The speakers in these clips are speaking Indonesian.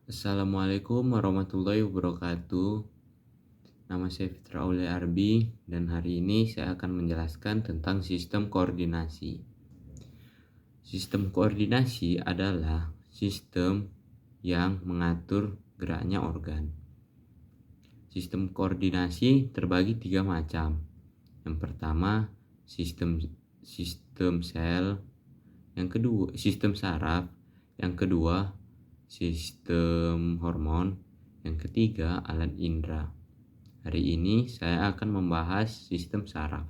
Assalamualaikum warahmatullahi wabarakatuh. Nama saya Fitra Aulia Arbi dan hari ini saya akan menjelaskan tentang sistem koordinasi. Sistem koordinasi adalah sistem yang mengatur geraknya organ. Sistem koordinasi terbagi 3 macam. Yang pertama, sistem sel, yang kedua sistem saraf, yang kedua sistem hormon, yang ketiga alat indera. Hari ini saya akan membahas sistem saraf.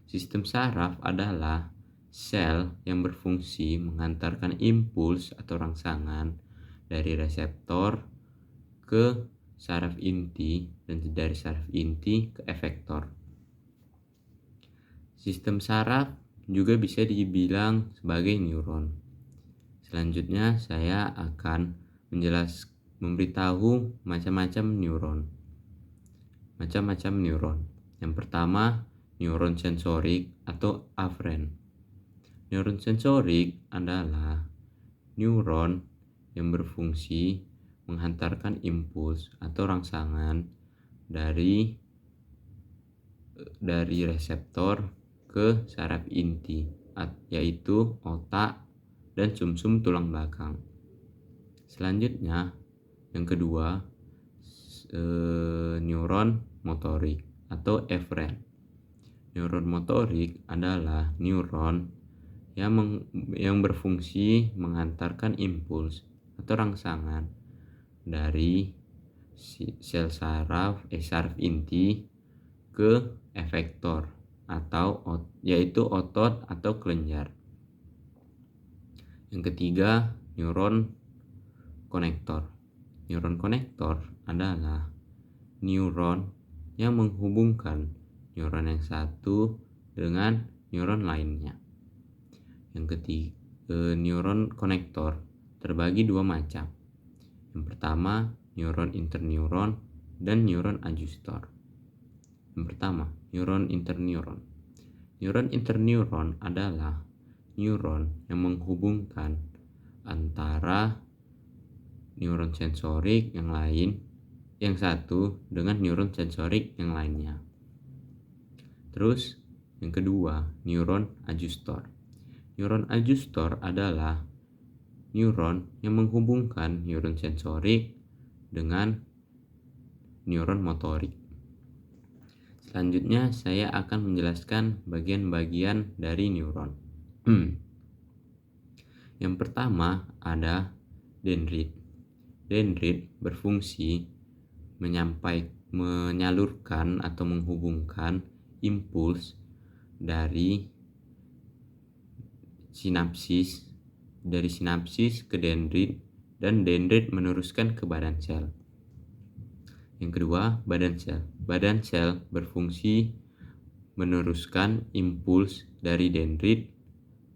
Sistem saraf adalah sel yang berfungsi mengantarkan impuls atau rangsangan dari reseptor ke saraf inti dan dari saraf inti ke efektor. Sistem saraf juga bisa dibilang sebagai neuron. Selanjutnya saya akan memberitahu macam-macam neuron. Yang pertama, neuron sensorik atau aferen. Neuron sensorik adalah neuron yang berfungsi menghantarkan impuls atau rangsangan dari reseptor ke saraf inti, yaitu otak dan sumsum tulang belakang. Selanjutnya, yang kedua, neuron motorik atau eferen. Neuron motorik adalah neuron yang berfungsi menghantarkan impuls atau rangsangan dari sel saraf inti ke efektor yaitu otot atau kelenjar. Yang ketiga, neuron konektor. Neuron konektor adalah neuron yang menghubungkan neuron yang satu dengan neuron lainnya. Yang ketiga, neuron konektor terbagi 2 macam. Yang pertama, neuron interneuron dan neuron adjuster. Yang pertama, neuron interneuron. Neuron interneuron adalah neuron yang menghubungkan antara neuron sensorik yang satu dengan neuron sensorik yang lainnya. Terus yang kedua, neuron adjuster. Neuron adjuster adalah neuron yang menghubungkan neuron sensorik dengan neuron motorik. Selanjutnya saya akan menjelaskan bagian-bagian dari neuron. Yang pertama ada dendrit. Dendrit berfungsi menyalurkan atau menghubungkan impuls dari sinapsis ke dendrit dan dendrit meneruskan ke badan sel. Yang kedua, badan sel. Badan sel berfungsi meneruskan impuls dari dendrit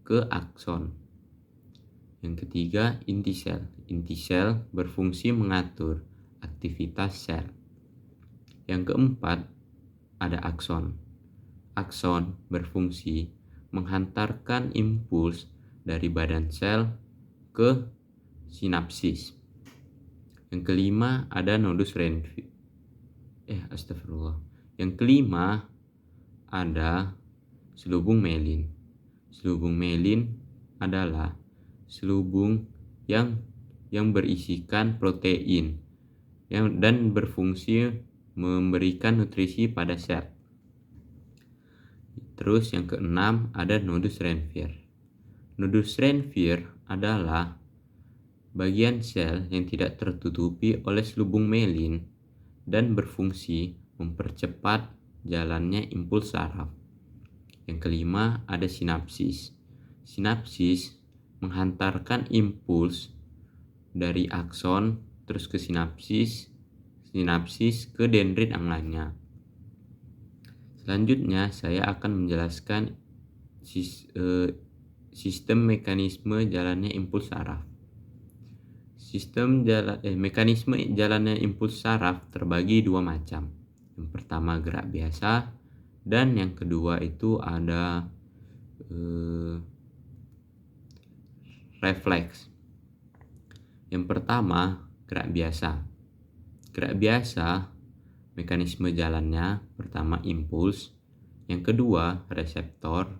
ke akson. Yang ketiga, inti sel. Inti sel berfungsi mengatur aktivitas sel. Yang keempat, ada akson. Akson berfungsi menghantarkan impuls dari badan sel ke sinapsis. Yang kelima, ada nodus Ranvier. Yang kelima, ada selubung myelin. Selubung myelin adalah selubung yang berisikan protein dan berfungsi memberikan nutrisi pada sel. Terus yang keenam, ada nodus Ranvier. Nodus Ranvier adalah bagian sel yang tidak tertutupi oleh selubung myelin dan berfungsi mempercepat jalannya impuls saraf. Yang kelima, ada sinapsis. Sinapsis menghantarkan impuls dari akson terus ke sinapsis ke dendrit yang lainnya. Selanjutnya saya akan menjelaskan sistem mekanisme jalannya impuls saraf. Mekanisme jalannya impuls saraf terbagi 2 macam. Yang pertama, gerak biasa, dan yang kedua itu ada refleks. Yang pertama, Gerak biasa. Gerak biasa, mekanisme jalannya pertama impuls, yang kedua reseptor,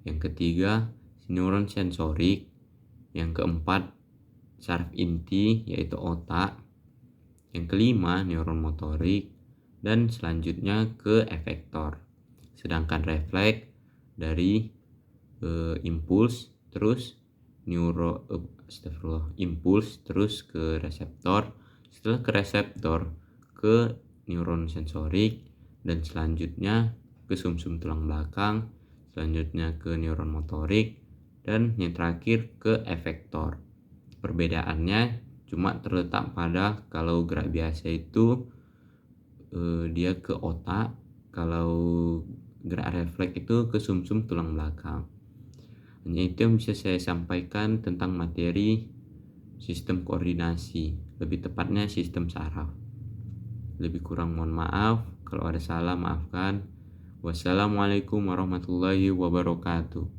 yang ketiga neuron sensorik, yang keempat saraf inti yaitu otak, yang kelima neuron motorik, dan selanjutnya ke efektor. Sedangkan refleks dari impuls terus impuls terus ke reseptor, setelah ke reseptor ke neuron sensorik, dan selanjutnya ke sumsum tulang belakang, selanjutnya ke neuron motorik, dan yang terakhir ke efektor. Perbedaannya cuma terletak pada kalau gerak biasa itu dia ke otak, kalau gerak refleks itu ke sumsum tulang belakang. Hanya itu yang bisa saya sampaikan tentang materi sistem koordinasi, lebih tepatnya sistem saraf. Lebih kurang mohon maaf, kalau ada salah maafkan. Wassalamualaikum warahmatullahi wabarakatuh.